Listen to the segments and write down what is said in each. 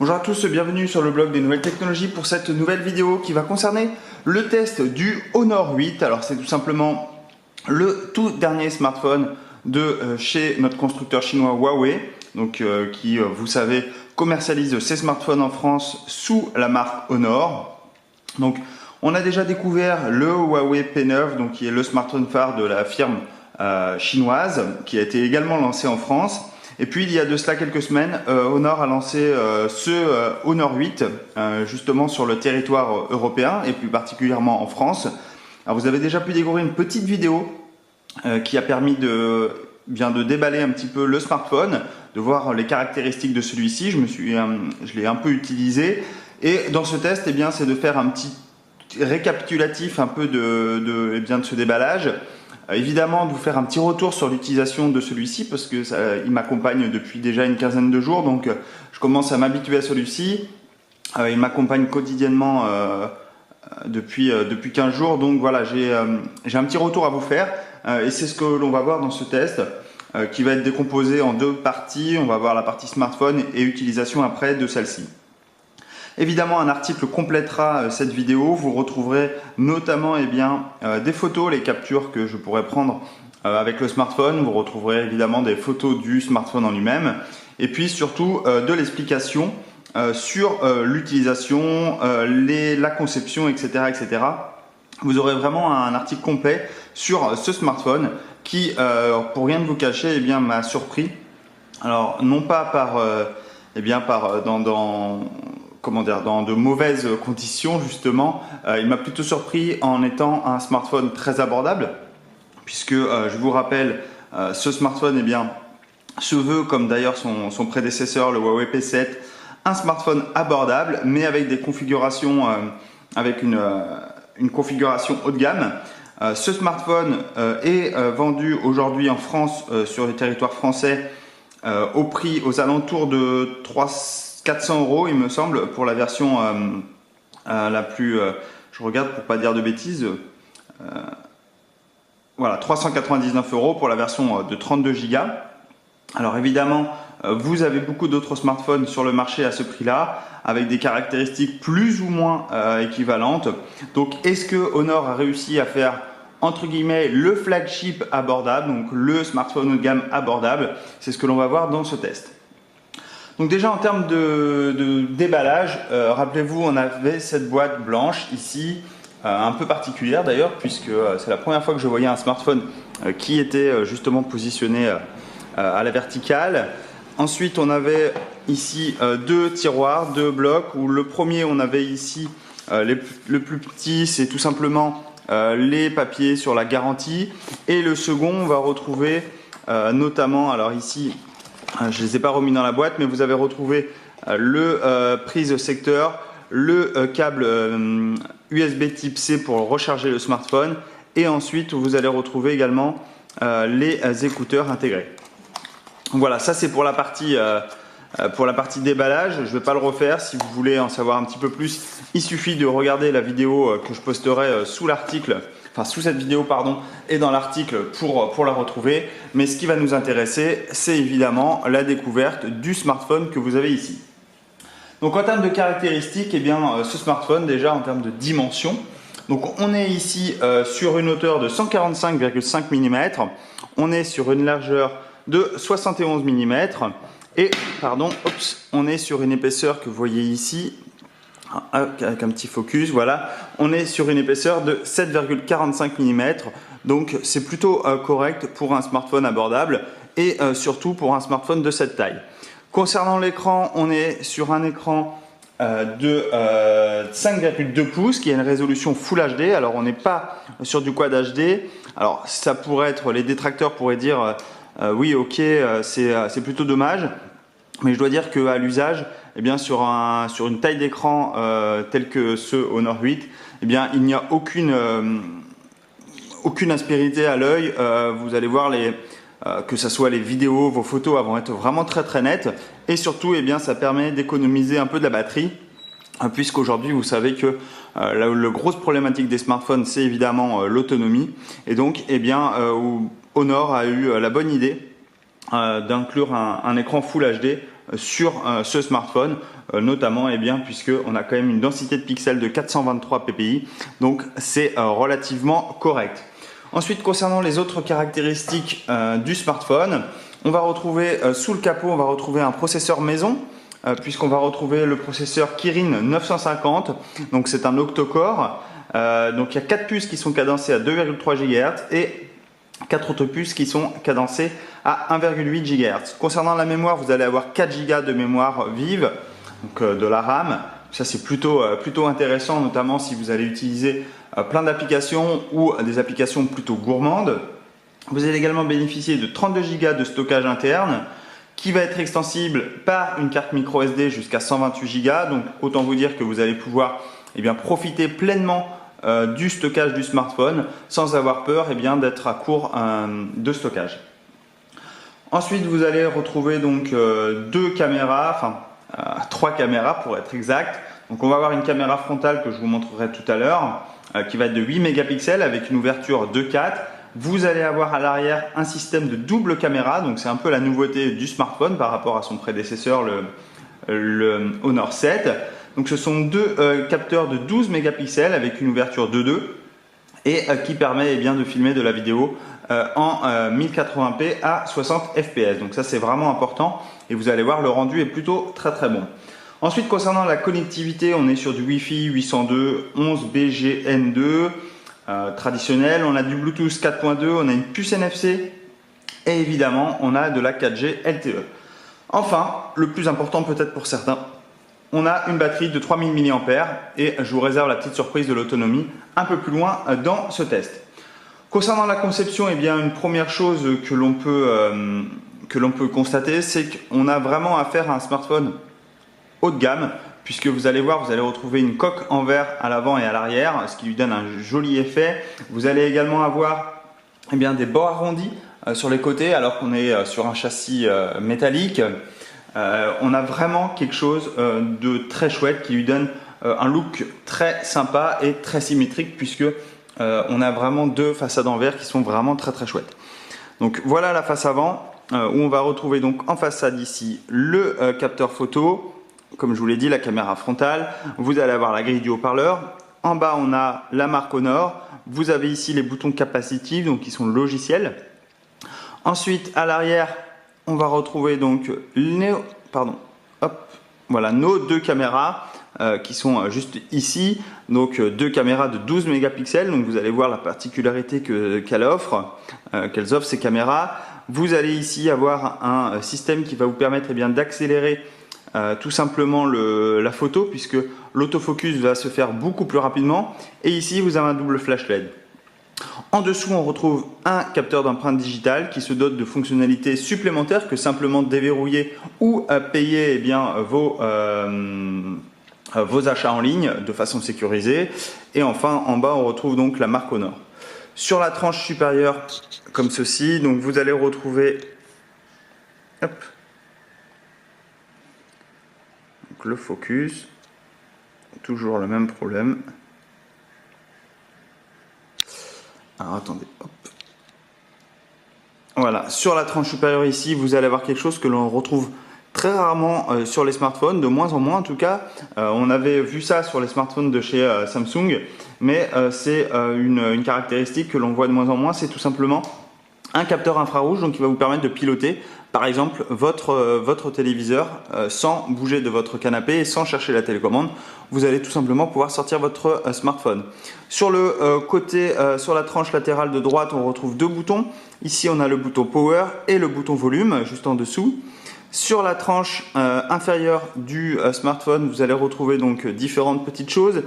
Bonjour à tous, bienvenue sur le blog des nouvelles technologies pour cette nouvelle vidéo qui va concerner le test du Honor 8. Alors c'est tout simplement le tout dernier smartphone de chez notre constructeur chinois Huawei, donc qui, vous savez, commercialise ses smartphones en France sous la marque Honor. Donc on a déjà découvert le Huawei P9, donc qui est le smartphone phare de la firme chinoise, qui a été également lancé en France. Et puis il y a de cela quelques semaines, Honor a lancé ce Honor 8 justement sur le territoire européen et plus particulièrement en France. Alors vous avez déjà pu découvrir une petite vidéo qui a permis de déballer un petit peu le smartphone, de voir les caractéristiques de celui-ci. Je l'ai un peu utilisé et dans ce test, c'est de faire un petit récapitulatif un peu de ce déballage. Évidemment, de vous faire un petit retour sur l'utilisation de celui-ci parce que il m'accompagne depuis déjà une quinzaine de jours, donc je commence à m'habituer à celui-ci. Il m'accompagne quotidiennement depuis 15 jours, donc voilà, j'ai un petit retour à vous faire et c'est ce que l'on va voir dans ce test qui va être décomposé en deux parties. On va voir la partie smartphone et utilisation après de celle-ci. Évidemment, un article complétera cette vidéo. Vous retrouverez notamment des photos, les captures que je pourrais prendre avec le smartphone. Vous retrouverez évidemment des photos du smartphone en lui-même. Et puis surtout de l'explication sur l'utilisation, la conception, etc., etc. Vous aurez vraiment un article complet sur ce smartphone qui, pour rien de vous cacher, m'a surpris. Alors, non pas dans de mauvaises conditions justement, il m'a plutôt surpris en étant un smartphone très abordable puisque je vous rappelle ce smartphone se veut, comme d'ailleurs son prédécesseur le Huawei P7, un smartphone abordable mais avec des configurations avec une configuration haut de gamme. Ce smartphone est vendu aujourd'hui en France sur le territoire français au prix aux alentours de 400 € il me semble pour la version la plus, je regarde pour pas dire de bêtises, voilà, 399 € pour la version de 32 Go. Alors évidemment, vous avez beaucoup d'autres smartphones sur le marché à ce prix-là, avec des caractéristiques plus ou moins équivalentes. Donc est-ce que Honor a réussi à faire entre guillemets le flagship abordable, donc le smartphone haut de gamme abordable? C'est ce que l'on va voir dans ce test. Donc déjà en termes de déballage, rappelez-vous, on avait cette boîte blanche ici, un peu particulière d'ailleurs, puisque c'est la première fois que je voyais un smartphone qui était justement positionné à la verticale. Ensuite on avait ici deux tiroirs, deux blocs, où le premier on avait ici le plus petit, c'est tout simplement les papiers sur la garantie, et le second on va retrouver notamment, alors ici je ne les ai pas remis dans la boîte, mais vous avez retrouvé le prise secteur, le câble USB type C pour recharger le smartphone, et ensuite vous allez retrouver également les écouteurs intégrés. Voilà, ça c'est pour la partie déballage. Je ne vais pas le refaire. Si vous voulez en savoir un petit peu plus, il suffit de regarder la vidéo que je posterai sous l'article, enfin sous cette vidéo pardon, et dans l'article pour la retrouver. Mais ce qui va nous intéresser, c'est évidemment la découverte du smartphone que vous avez ici. Donc en termes de caractéristiques, ce smartphone déjà en termes de dimension, donc on est ici sur une hauteur de 145,5 mm, on est sur une largeur de 71 mm et on est sur une épaisseur que vous voyez ici, avec un petit focus, voilà, on est sur une épaisseur de 7,45 mm, donc c'est plutôt correct pour un smartphone abordable et surtout pour un smartphone de cette taille. Concernant l'écran, on est sur un écran de 5,2 pouces qui a une résolution Full HD. Alors on n'est pas sur du Quad HD, alors ça pourrait être, les détracteurs pourraient dire oui ok, c'est plutôt dommage. Mais je dois dire qu'à l'usage, sur une taille d'écran telle que ce Honor 8, il n'y a aucune aspérité à l'œil. Vous allez voir que ce soit les vidéos, vos photos vont être vraiment très très nettes. Et surtout, ça permet d'économiser un peu de la batterie. Puisqu'aujourd'hui, vous savez que la grosse problématique des smartphones, c'est évidemment l'autonomie. Et donc, Honor a eu la bonne idée d'inclure un écran Full HD sur ce smartphone notamment puisque on a quand même une densité de pixels de 423 ppi, donc c'est relativement correct. Ensuite, concernant les autres caractéristiques du smartphone, on va retrouver sous le capot, on va retrouver un processeur maison, puisqu'on va retrouver le processeur Kirin 950, donc c'est un octo-core. Donc il y a 4 puces qui sont cadencées à 2,3 GHz et 4 autres puces qui sont cadencées à 1,8 GHz. Concernant la mémoire, vous allez avoir 4 Go de mémoire vive, donc de la RAM. Ça c'est plutôt intéressant, notamment si vous allez utiliser plein d'applications ou des applications plutôt gourmandes. Vous allez également bénéficier de 32 Go de stockage interne, qui va être extensible par une carte micro SD jusqu'à 128 Go. Donc autant vous dire que vous allez pouvoir profiter pleinement du stockage du smartphone sans avoir peur d'être à court de stockage. Ensuite, vous allez retrouver donc deux caméras, enfin 3 caméras pour être exact. Donc on va avoir une caméra frontale que je vous montrerai tout à l'heure qui va être de 8 mégapixels avec une ouverture 2.4. Vous allez avoir à l'arrière un système de double caméra, donc c'est un peu la nouveauté du smartphone par rapport à son prédécesseur, le Honor 7. Donc ce sont deux capteurs de 12 mégapixels avec une ouverture 2.2 et qui permet de filmer de la vidéo en 1080p à 60 fps. Donc ça c'est vraiment important et vous allez voir le rendu est plutôt très bon. Ensuite, concernant la connectivité, on est sur du Wi-Fi 802.11bgn2 traditionnel, on a du Bluetooth 4.2, on a une puce NFC et évidemment on a de la 4G LTE. Enfin, le plus important peut-être pour certains, on a une batterie de 3000 mAh et je vous réserve la petite surprise de l'autonomie un peu plus loin dans ce test. Concernant la conception, une première chose que l'on peut constater, c'est qu'on a vraiment affaire à un smartphone haut de gamme, puisque vous allez voir, vous allez retrouver une coque en verre à l'avant et à l'arrière, ce qui lui donne un joli effet. Vous allez également avoir des bords arrondis sur les côtés, alors qu'on est sur un châssis métallique. On a vraiment quelque chose de très chouette qui lui donne un look très sympa et très symétrique, puisque on a vraiment deux façades en verre qui sont vraiment très chouettes. Donc voilà la face avant, où on va retrouver donc en façade ici le capteur photo. Comme je vous l'ai dit, la caméra frontale, vous allez avoir la grille du haut-parleur. En bas, on a la marque Honor. Vous avez ici les boutons capacitifs, donc qui sont logiciels. Ensuite, à l'arrière, on va retrouver donc nos deux caméras qui sont juste ici. Donc deux caméras de 12 mégapixels. Donc vous allez voir la particularité qu'elles offrent ces caméras. Vous allez ici avoir un système qui va vous permettre d'accélérer tout simplement la photo, puisque l'autofocus va se faire beaucoup plus rapidement. Et ici, vous avez un double flash LED. En dessous, on retrouve un capteur d'empreinte digitale qui se dote de fonctionnalités supplémentaires que simplement déverrouiller ou payer vos achats en ligne de façon sécurisée. Et enfin, en bas, on retrouve donc la marque Honor. Sur la tranche supérieure, comme ceci, donc vous allez retrouver le focus, toujours le même problème. Alors attendez, hop. Voilà, sur la tranche supérieure ici, vous allez avoir quelque chose que l'on retrouve très rarement sur les smartphones, de moins en moins en tout cas. On avait vu ça sur les smartphones de chez Samsung, mais c'est une caractéristique que l'on voit de moins en moins, c'est tout simplement un capteur infrarouge, donc qui va vous permettre de piloter par exemple votre téléviseur sans bouger de votre canapé et sans chercher la télécommande. Vous allez tout simplement pouvoir sortir votre smartphone. Sur le côté, sur la tranche latérale de droite, on retrouve deux boutons. Ici, on a le bouton Power et le bouton Volume juste en dessous. Sur la tranche inférieure du smartphone, vous allez retrouver donc différentes petites choses.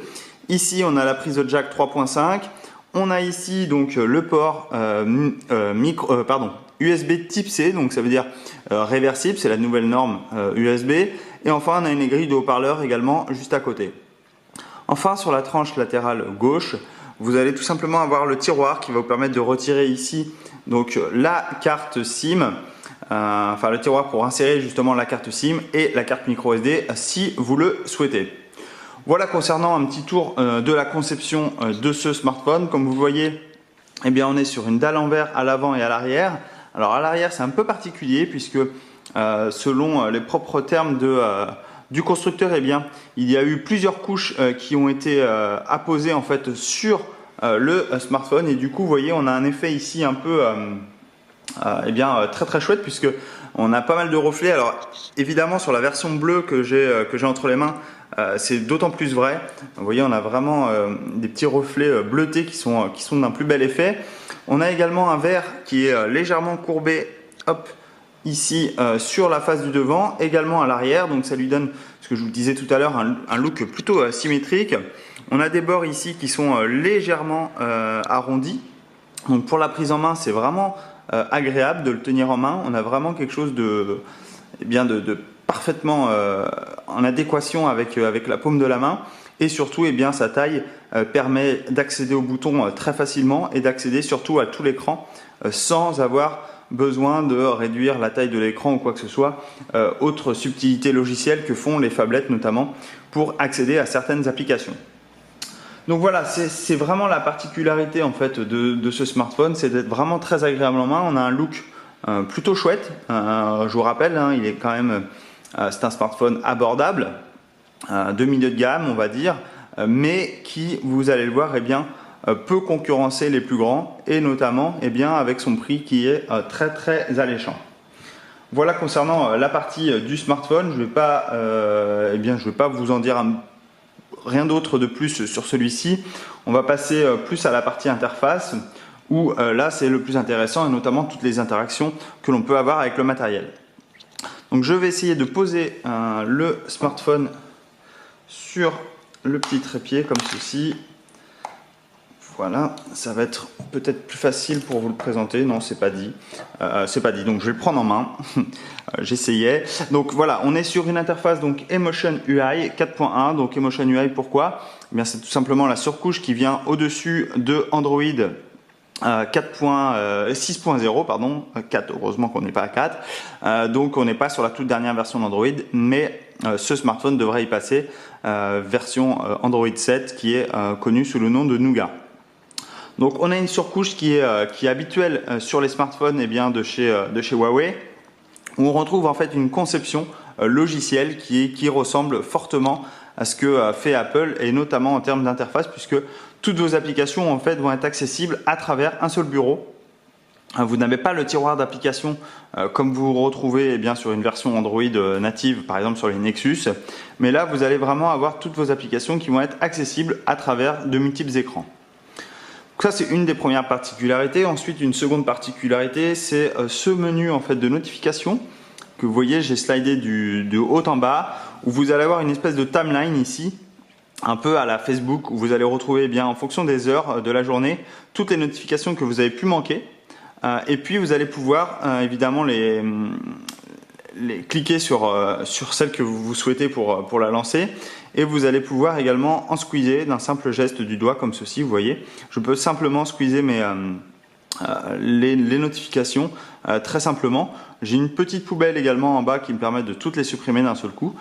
Ici, on a la prise de jack 3.5. On a ici donc le port USB type C, donc ça veut dire réversible, c'est la nouvelle norme USB. Et enfin, on a une grille de haut-parleurs également juste à côté. Enfin, sur la tranche latérale gauche, vous allez tout simplement avoir le tiroir qui va vous permettre de retirer ici donc la carte SIM, le tiroir pour insérer justement la carte SIM et la carte micro SD si vous le souhaitez. Voilà concernant un petit tour de la conception de ce smartphone. Comme vous voyez, on est sur une dalle en verre à l'avant et à l'arrière. Alors à l'arrière, c'est un peu particulier puisque selon les propres termes du constructeur, eh bien, il y a eu plusieurs couches qui ont été apposées en fait sur le smartphone, et du coup, vous voyez, on a un effet ici un peu eh bien, très très chouette, puisque on a pas mal de reflets. Alors évidemment, sur la version bleue que j'ai entre les mains, c'est d'autant plus vrai. Vous voyez, on a vraiment des petits reflets bleutés qui sont d'un plus bel effet. On a également un verre qui est légèrement courbé, hop, ici sur la face du devant, également à l'arrière. Donc ça lui donne, ce que je vous disais tout à l'heure, un look plutôt symétrique. On a des bords ici qui sont légèrement arrondis. Donc pour la prise en main, c'est vraiment agréable de le tenir en main. On a vraiment quelque chose de parfaitement en adéquation avec la paume de la main. Et surtout, eh bien, sa taille permet d'accéder aux boutons très facilement et d'accéder surtout à tout l'écran sans avoir besoin de réduire la taille de l'écran ou quoi que ce soit. Autre subtilité logicielle que font les phablettes notamment pour accéder à certaines applications. Donc voilà, c'est vraiment la particularité en fait de ce smartphone, c'est d'être vraiment très agréable en main. On a un look plutôt chouette. Je vous rappelle, hein, il est quand même, c'est un smartphone abordable, de milieu de gamme, on va dire, mais qui, vous allez le voir, eh bien, peut concurrencer les plus grands, et notamment, eh bien, avec son prix qui est très très alléchant. Voilà concernant la partie du smartphone. Je vais pas vous en dire rien d'autre de plus sur celui-ci. On va passer plus à la partie interface, où là c'est le plus intéressant, et notamment toutes les interactions que l'on peut avoir avec le matériel. Donc je vais essayer de poser le smartphone sur le petit trépied comme ceci. Voilà, ça va être peut-être plus facile pour vous le présenter. Non, c'est pas dit. C'est pas dit. Donc je vais le prendre en main. J'essayais. Donc voilà, on est sur une interface donc Emotion UI 4.1. Donc Emotion UI, pourquoi? Eh bien, c'est tout simplement la surcouche qui vient au-dessus de Android 6.0, pardon, 4, heureusement qu'on n'est pas à 4. Donc on n'est pas sur la toute dernière version d'Android, mais ce smartphone devrait y passer, version Android 7 qui est connue sous le nom de Nougat. Donc on a une surcouche qui est habituelle sur les smartphones, eh bien, de chez Huawei, où on retrouve en fait une conception logicielle qui ressemble fortement à ce que fait Apple, et notamment en termes d'interface, puisque toutes vos applications en fait vont être accessibles à travers un seul bureau. Vous n'avez pas le tiroir d'applications comme vous retrouvez eh bien, sur une version Android native, par exemple sur les Nexus, mais là vous allez vraiment avoir toutes vos applications qui vont être accessibles à travers de multiples écrans. Donc ça, c'est une des premières particularités. Ensuite, une seconde particularité, c'est ce menu en fait de notification que vous voyez, j'ai slidé de haut en bas, où vous allez avoir une espèce de timeline ici, un peu à la Facebook, où vous allez retrouver eh bien, en fonction des heures de la journée toutes les notifications que vous avez pu manquer. Et puis vous allez pouvoir évidemment cliquer sur celle que vous souhaitez pour la lancer, et vous allez pouvoir également en squeezer d'un simple geste du doigt comme ceci. Vous voyez, je peux simplement squeezer les notifications très simplement. J'ai une petite poubelle également en bas qui me permet de toutes les supprimer d'un seul coup.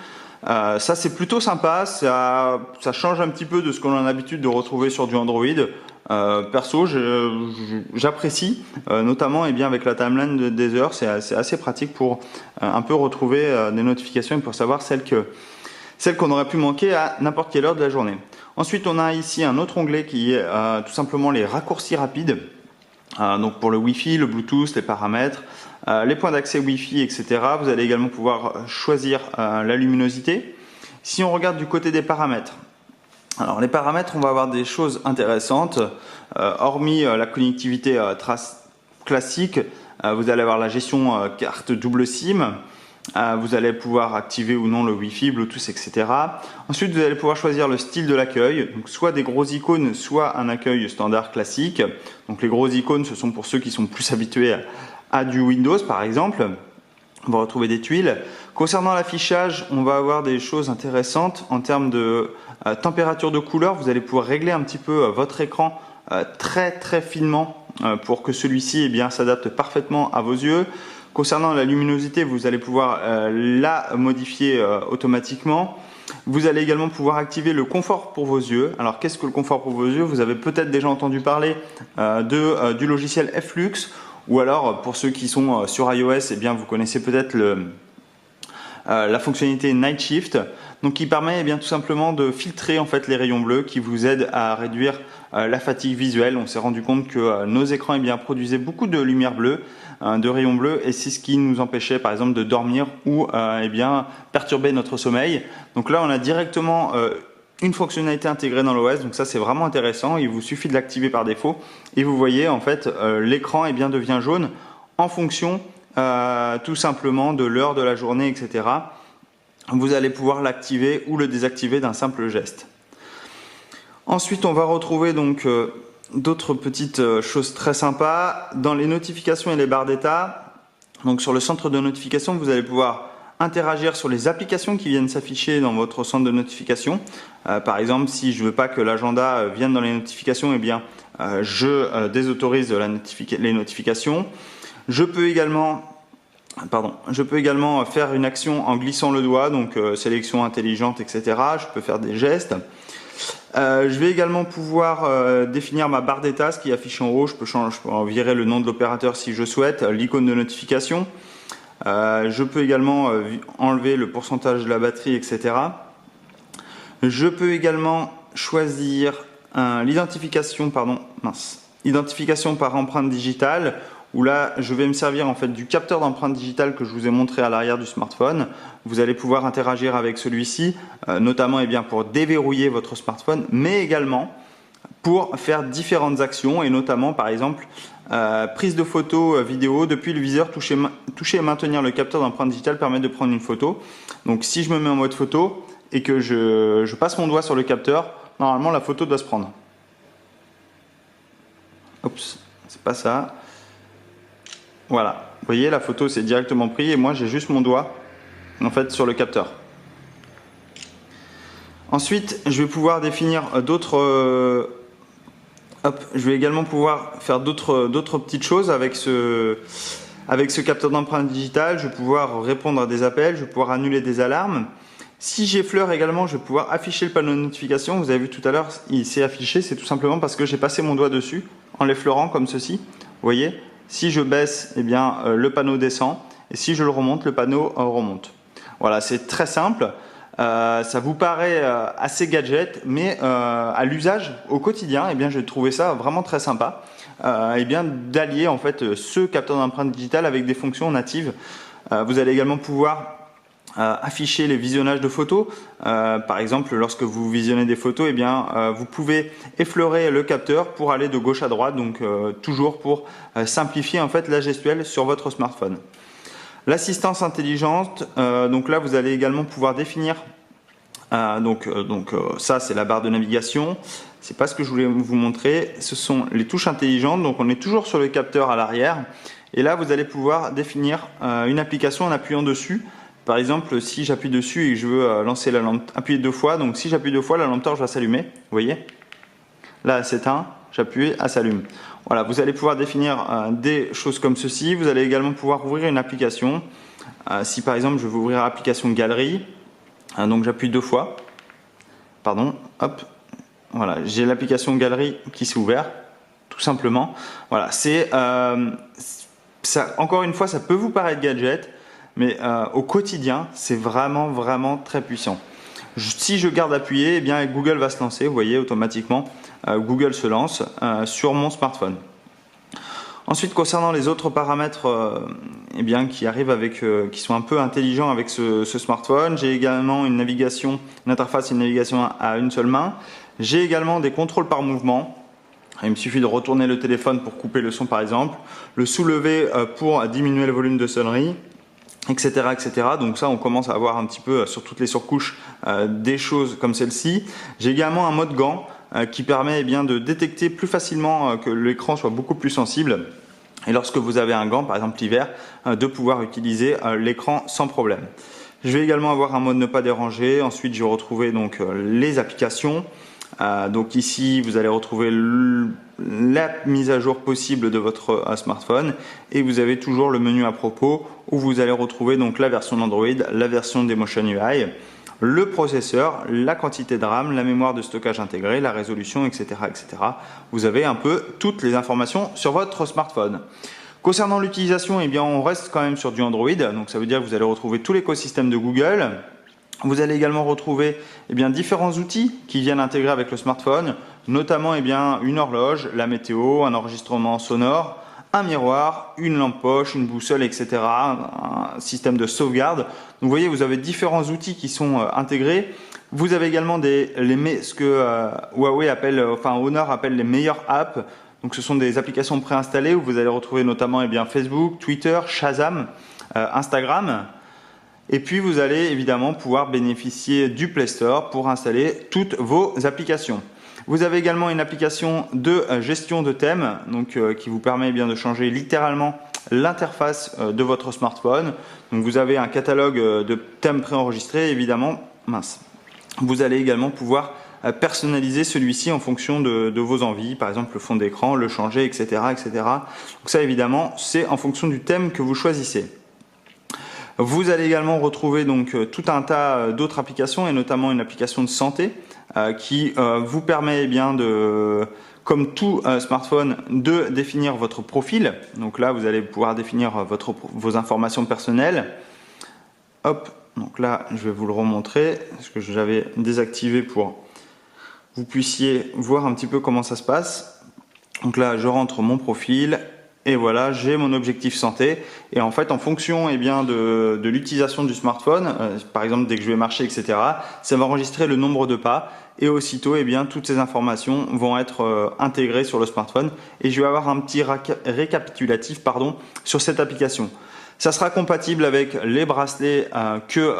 Ça c'est plutôt sympa, ça change un petit peu de ce qu'on a l'habitude de retrouver sur du Android. Perso, j'apprécie, notamment eh bien, avec la timeline des heures, c'est assez pratique pour un peu retrouver des notifications et pour savoir celles qu'on aurait pu manquer à n'importe quelle heure de la journée. Ensuite, on a ici un autre onglet qui est tout simplement les raccourcis rapides. Donc pour le Wi-Fi, le Bluetooth, les paramètres, les points d'accès Wi-Fi, etc. Vous allez également pouvoir choisir la luminosité. Si on regarde du côté des paramètres, alors les paramètres, on va avoir des choses intéressantes. Hormis la connectivité classique, vous allez avoir la gestion carte double SIM. Vous allez pouvoir activer ou non le Wi-Fi, Bluetooth, etc. Ensuite, vous allez pouvoir choisir le style de l'accueil, donc soit des gros icônes, soit un accueil standard classique. Donc les gros icônes, ce sont pour ceux qui sont plus habitués à du Windows, par exemple. On va retrouver des tuiles. Concernant l'affichage, on va avoir des choses intéressantes en termes de température de couleur. Vous allez pouvoir régler un petit peu votre écran très très finement pour que celui-ci eh bien, s'adapte parfaitement à vos yeux. Concernant la luminosité, vous allez pouvoir la modifier automatiquement. Vous allez également pouvoir activer le confort pour vos yeux. Alors qu'est-ce que le confort pour vos yeux? Vous avez peut-être déjà entendu parler du logiciel Flux, ou alors pour ceux qui sont sur iOS, eh bien, vous connaissez peut-être la fonctionnalité Night Shift, donc qui permet bien tout simplement de filtrer en fait les rayons bleus, qui vous aide à réduire la fatigue visuelle. On s'est rendu compte que nos écrans produisaient beaucoup de lumière bleue, de rayons bleus, et c'est ce qui nous empêchait par exemple de dormir ou perturber notre sommeil. Donc là on a directement une fonctionnalité intégrée dans l'OS, donc ça c'est vraiment intéressant. Il vous suffit de l'activer par défaut et vous voyez en fait l'écran devient jaune en fonction tout simplement de l'heure de la journée, etc. Vous allez pouvoir l'activer ou le désactiver d'un simple geste. Ensuite on va retrouver donc d'autres petites choses très sympas dans les notifications et les barres d'état. Donc sur le centre de notification, vous allez pouvoir interagir sur les applications qui viennent s'afficher dans votre centre de notification. Par exemple, si je ne veux pas que l'agenda vienne dans les notifications, je désautorise les notifications. Je peux également faire une action en glissant le doigt, donc sélection intelligente, etc. Je peux faire des gestes. Je vais également pouvoir définir ma barre d'état, ce qui affiche en haut. Je peux virer le nom de l'opérateur si je souhaite, l'icône de notification. Je peux également enlever le pourcentage de la batterie, etc. Je peux également choisir l'identification par empreinte digitale, où là je vais me servir en fait du capteur d'empreinte digitale que je vous ai montré à l'arrière du smartphone. Vous allez pouvoir interagir avec celui-ci, notamment pour déverrouiller votre smartphone, mais également pour faire différentes actions, et notamment par exemple prise de photo vidéo depuis le viseur. Toucher et maintenir le capteur d'empreinte digitale permet de prendre une photo. Donc si je me mets en mode photo et que je passe mon doigt sur le capteur, normalement la photo doit se prendre. Oups, c'est pas ça. Voilà, vous voyez, la photo c'est directement pris et moi j'ai juste mon doigt en fait sur le capteur. Ensuite, je vais pouvoir définir d'autres je vais également pouvoir faire d'autres petites choses avec ce capteur d'empreinte digitale. Je vais pouvoir répondre à des appels, je vais pouvoir annuler des alarmes. Si j'effleure également, je vais pouvoir afficher le panneau de notification. Vous avez vu tout à l'heure, il s'est affiché, c'est tout simplement parce que j'ai passé mon doigt dessus en l'effleurant comme ceci. Vous voyez, si je baisse, le panneau descend, et si je le remonte, le panneau remonte. Voilà, c'est très simple. Ça vous paraît assez gadget, mais à l'usage au quotidien, j'ai trouvé ça vraiment très sympa. D'allier en fait ce capteur d'empreinte digitale avec des fonctions natives. Vous allez également pouvoir afficher les visionnages de photos. Par exemple, lorsque vous visionnez des photos, vous pouvez effleurer le capteur pour aller de gauche à droite, donc toujours pour simplifier en fait la gestuelle sur votre smartphone. L'assistance intelligente, donc là vous allez également pouvoir définir, ça c'est la barre de navigation, c'est pas ce que je voulais vous montrer, ce sont les touches intelligentes, donc on est toujours sur le capteur à l'arrière, et là vous allez pouvoir définir une application en appuyant dessus. Par exemple, si j'appuie dessus et que je veux lancer la lampe, appuyer 2 fois, donc si j'appuie 2 fois, la lampe torche va s'allumer, vous voyez. Là elle s'éteint, j'appuie, elle s'allume. Voilà, vous allez pouvoir définir des choses comme ceci. Vous allez également pouvoir ouvrir une application. Si par exemple je veux ouvrir l'application Galerie, donc j'appuie 2 fois. Pardon, hop. Voilà, j'ai l'application Galerie qui s'est ouverte, tout simplement. Voilà, encore une fois, ça peut vous paraître gadget, mais au quotidien, c'est vraiment très puissant. Si je garde appuyé, Google va se lancer, vous voyez, automatiquement. Google se lance sur mon smartphone. Ensuite, concernant les autres paramètres qui arrivent qui sont un peu intelligents avec ce smartphone, j'ai également une interface et une navigation à une seule main. J'ai également des contrôles par mouvement. Il me suffit de retourner le téléphone pour couper le son par exemple, le soulever pour diminuer le volume de sonnerie, etc., etc. Donc ça, on commence à avoir un petit peu sur toutes les surcouches des choses comme celle-ci. J'ai également un mode gant qui permet de détecter plus facilement que l'écran soit beaucoup plus sensible. Et lorsque vous avez un gant, par exemple l'hiver, de pouvoir utiliser l'écran sans problème. Je vais également avoir un mode ne pas déranger. Ensuite, je vais retrouver donc les applications. Donc ici, vous allez retrouver la mise à jour possible de votre smartphone, et vous avez toujours le menu à propos où vous allez retrouver donc la version d'Android, la version d'Emotion UI, le processeur, la quantité de RAM, la mémoire de stockage intégrée, la résolution, etc., etc. Vous avez un peu toutes les informations sur votre smartphone. Concernant l'utilisation, eh bien, on reste quand même sur du Android, donc ça veut dire que vous allez retrouver tout l'écosystème de Google. Vous allez également retrouver différents outils qui viennent intégrer avec le smartphone, notamment une horloge, la météo, un enregistrement sonore, un miroir, une lampe poche, une boussole, etc. Un système de sauvegarde. Donc vous voyez, vous avez différents outils qui sont intégrés. Vous avez également ce que Huawei appelle, Honor appelle les meilleures apps. Donc ce sont des applications préinstallées où vous allez retrouver notamment Facebook, Twitter, Shazam, Instagram. Et puis vous allez évidemment pouvoir bénéficier du Play Store pour installer toutes vos applications. Vous avez également une application de gestion de thèmes, donc qui vous permet de changer littéralement l'interface de votre smartphone. Donc vous avez un catalogue de thèmes préenregistrés, évidemment. Vous allez également pouvoir personnaliser celui-ci en fonction de vos envies, par exemple le fond d'écran, le changer, etc., etc. Donc ça évidemment, c'est en fonction du thème que vous choisissez. Vous allez également retrouver tout un tas d'autres applications et notamment une application de santé qui vous permet comme tout smartphone, de définir votre profil. Donc là, vous allez pouvoir définir vos informations personnelles. Hop, donc là, je vais vous le remontrer parce que j'avais désactivé pour que vous puissiez voir un petit peu comment ça se passe. Donc là, je rentre mon profil. Et voilà, j'ai mon objectif santé. Et en fait, en fonction de l'utilisation du smartphone, par exemple dès que je vais marcher, etc., ça va enregistrer le nombre de pas. Et aussitôt, toutes ces informations vont être intégrées sur le smartphone. Et je vais avoir un petit récapitulatif sur cette application. Ça sera compatible avec les bracelets que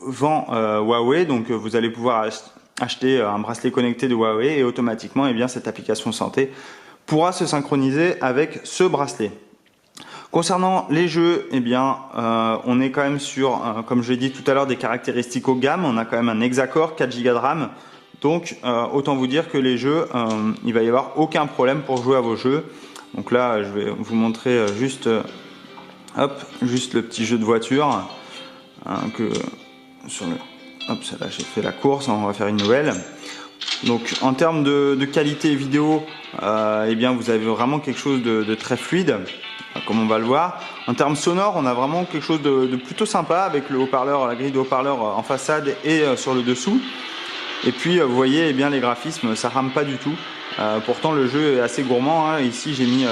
vend Huawei. Donc vous allez pouvoir acheter un bracelet connecté de Huawei et automatiquement, cette application santé pourra se synchroniser avec ce bracelet. Concernant les jeux, on est quand même sur, comme je l'ai dit tout à l'heure, des caractéristiques haut de gamme. On a quand même un hexa-core, 4 Go de RAM. Donc, autant vous dire que les jeux, il va y avoir aucun problème pour jouer à vos jeux. Donc là, je vais vous montrer juste le petit jeu de voiture. Hop, là j'ai fait la course, on va faire une nouvelle. Donc en termes de qualité vidéo, vous avez vraiment quelque chose de très fluide, comme on va le voir. En termes sonores, on a vraiment quelque chose de plutôt sympa avec le haut-parleur, la grille de haut-parleur en façade et sur le dessous. Et puis vous voyez, les graphismes, ça rame pas du tout. Pourtant le jeu est assez gourmand, hein. Ici j'ai mis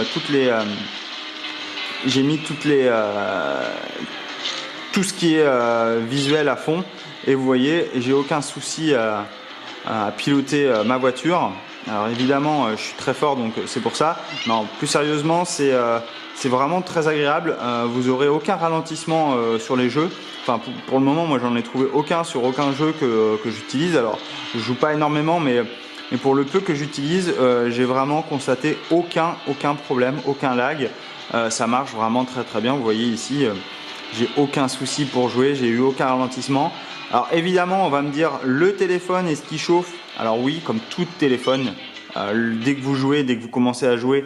tout ce qui est visuel à fond. Et vous voyez, j'ai aucun souci à piloter ma voiture. Alors évidemment, je suis très fort, donc c'est pour ça. Non, plus sérieusement, c'est vraiment très agréable. Vous aurez aucun ralentissement sur les jeux. Enfin, pour le moment, moi, j'en ai trouvé aucun sur aucun jeu que j'utilise. Alors, je joue pas énormément, mais pour le peu que j'utilise, j'ai vraiment constaté aucun problème, aucun lag. Ça marche vraiment très très bien. Vous voyez ici, j'ai aucun souci pour jouer, j'ai eu aucun ralentissement. Alors évidemment, on va me dire le téléphone est-ce qu'il chauffe? Alors oui, comme tout téléphone, dès que vous jouez, dès que vous commencez à jouer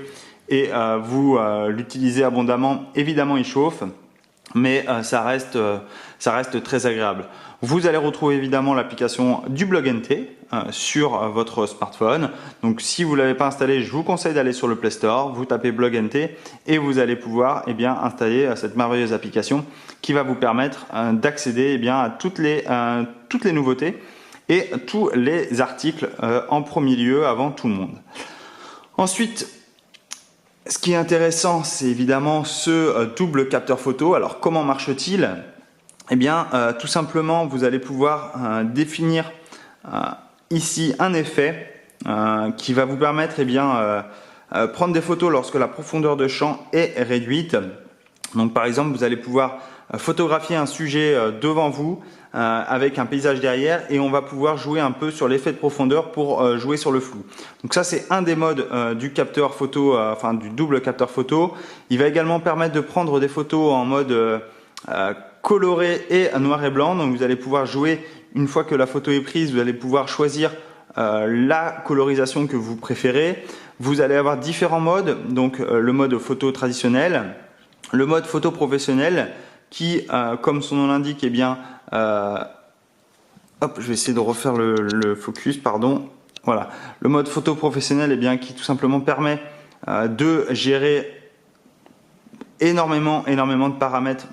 et vous l'utilisez abondamment, évidemment il chauffe, mais ça reste très agréable. Vous allez retrouver évidemment l'application du Blog NT sur votre smartphone. Donc si vous ne l'avez pas installé, je vous conseille d'aller sur le Play Store, vous tapez Blog NT et vous allez pouvoir installer cette merveilleuse application qui va vous permettre d'accéder à toutes les nouveautés et tous les articles en premier lieu avant tout le monde. Ensuite, ce qui est intéressant, c'est évidemment ce double capteur photo. Alors comment marche-t-il ? Tout simplement, vous allez pouvoir définir ici un effet qui va vous permettre prendre des photos lorsque la profondeur de champ est réduite. Donc par exemple, vous allez pouvoir photographier un sujet devant vous avec un paysage derrière et on va pouvoir jouer un peu sur l'effet de profondeur pour jouer sur le flou. Donc ça, c'est un des modes du capteur photo, du double capteur photo. Il va également permettre de prendre des photos en mode coloré et noir et blanc. Donc vous allez pouvoir jouer, une fois que la photo est prise, vous allez pouvoir choisir la colorisation que vous préférez. Vous allez avoir différents modes, donc le mode photo traditionnel, le mode photo professionnel qui, comme son nom l'indique, je vais essayer de refaire le focus, pardon. Voilà, le mode photo professionnel qui tout simplement permet de gérer énormément de paramètres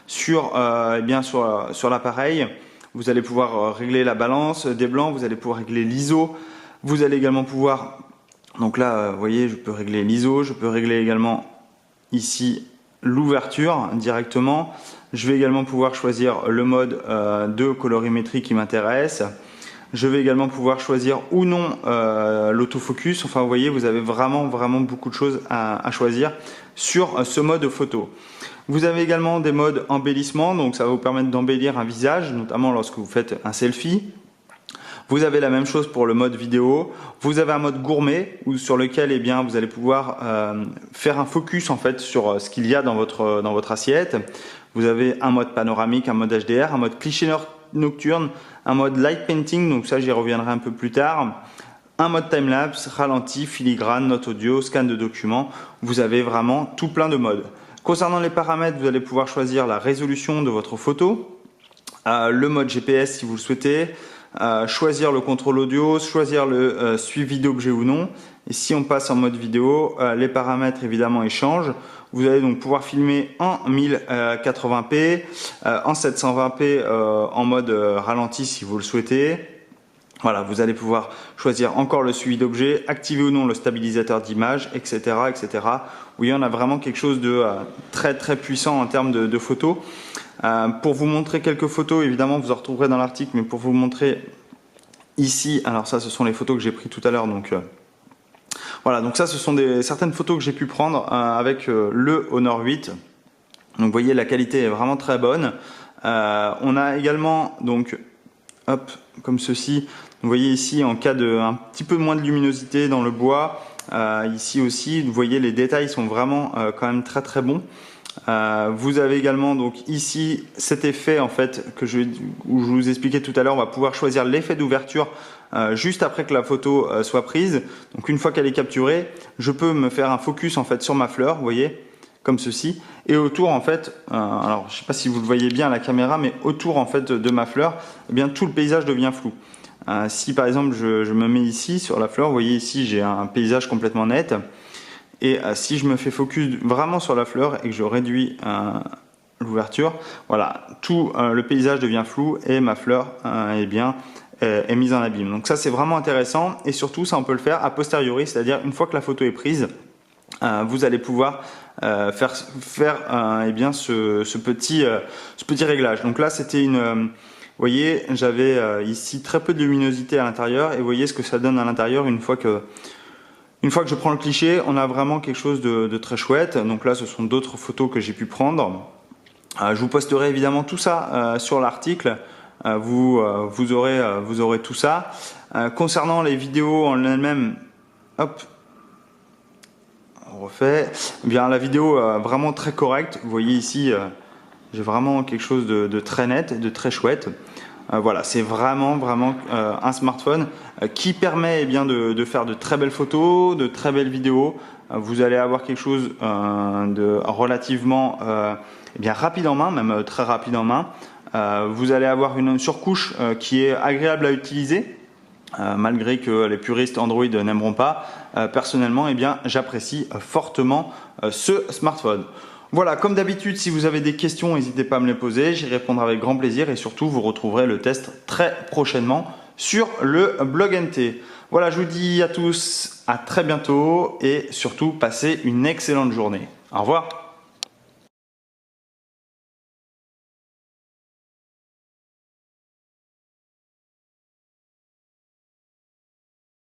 sur l'appareil. Vous allez pouvoir régler la balance des blancs, vous allez pouvoir régler l'ISO, vous allez également pouvoir, donc là vous voyez, je peux régler l'ISO, je peux régler également ici l'ouverture directement. Je vais également pouvoir choisir le mode de colorimétrie qui m'intéresse. Je vais également pouvoir choisir ou non l'autofocus. Enfin, vous voyez, vous avez vraiment beaucoup de choses à choisir sur ce mode photo. Vous avez également des modes embellissement, donc ça va vous permettre d'embellir un visage, notamment lorsque vous faites un selfie. Vous avez la même chose pour le mode vidéo. Vous avez un mode gourmet sur lequel vous allez pouvoir faire un focus en fait sur ce qu'il y a dans votre assiette. Vous avez un mode panoramique, un mode HDR, un mode cliché nocturne, un mode light painting, donc ça j'y reviendrai un peu plus tard. Un mode timelapse, ralenti, filigrane, note audio, scan de documents. Vous avez vraiment tout plein de modes. Concernant les paramètres, vous allez pouvoir choisir la résolution de votre photo, le mode GPS si vous le souhaitez, choisir le contrôle audio, choisir le suivi d'objet ou non. Et si on passe en mode vidéo, les paramètres évidemment ils changent. Vous allez donc pouvoir filmer en 1080p, en 720p en mode ralenti si vous le souhaitez. Voilà, vous allez pouvoir choisir encore le suivi d'objet, activer ou non le stabilisateur d'image, etc., etc. Oui, on a vraiment quelque chose de très puissant en termes de photos. Pour vous montrer quelques photos, évidemment vous en retrouverez dans l'article, mais pour vous montrer ici, alors ça ce sont les photos que j'ai prises tout à l'heure, donc voilà, donc ça ce sont certaines photos que j'ai pu prendre avec le Honor 8. Donc vous voyez, la qualité est vraiment très bonne. On a également donc hop, comme ceci. Vous voyez ici, en cas de un petit peu moins de luminosité dans le bois, ici aussi, vous voyez les détails sont vraiment quand même très bons. Vous avez également donc ici cet effet en fait où je vous expliquais tout à l'heure. On va pouvoir choisir l'effet d'ouverture juste après que la photo soit prise. Donc une fois qu'elle est capturée, je peux me faire un focus en fait sur ma fleur, vous voyez, comme ceci, et autour en fait, alors je sais pas si vous le voyez bien à la caméra, mais autour en fait de ma fleur, eh bien tout le paysage devient flou. Si par exemple je me mets ici sur la fleur, vous voyez ici j'ai un paysage complètement net. Et si je me fais focus vraiment sur la fleur et que je réduis l'ouverture, voilà, tout le paysage devient flou et ma fleur est mise en abîme. Donc ça c'est vraiment intéressant, et surtout ça on peut le faire a posteriori, c'est-à-dire une fois que la photo est prise, vous allez pouvoir faire ce petit réglage. Donc là c'était vous voyez, j'avais ici très peu de luminosité à l'intérieur, et vous voyez ce que ça donne à l'intérieur une fois que je prends le cliché. On a vraiment quelque chose de très chouette. Donc là, ce sont d'autres photos que j'ai pu prendre. Je vous posterai évidemment tout ça sur l'article. Vous aurez tout ça. Concernant les vidéos en elles-mêmes, hop, on refait. Eh bien, la vidéo vraiment très correcte. Vous voyez ici, j'ai vraiment quelque chose de très net, de très chouette. Voilà, c'est vraiment un smartphone qui permet de faire de très belles photos, de très belles vidéos. Vous allez avoir quelque chose de relativement rapide en main, même très rapide en main. Vous allez avoir une surcouche qui est agréable à utiliser, malgré que les puristes Android n'aimeront pas. Personnellement, j'apprécie fortement ce smartphone. Voilà, comme d'habitude, si vous avez des questions, n'hésitez pas à me les poser, j'y répondrai avec grand plaisir, et surtout vous retrouverez le test très prochainement sur le blog NT. Voilà, je vous dis à tous à très bientôt, et surtout passez une excellente journée. Au revoir.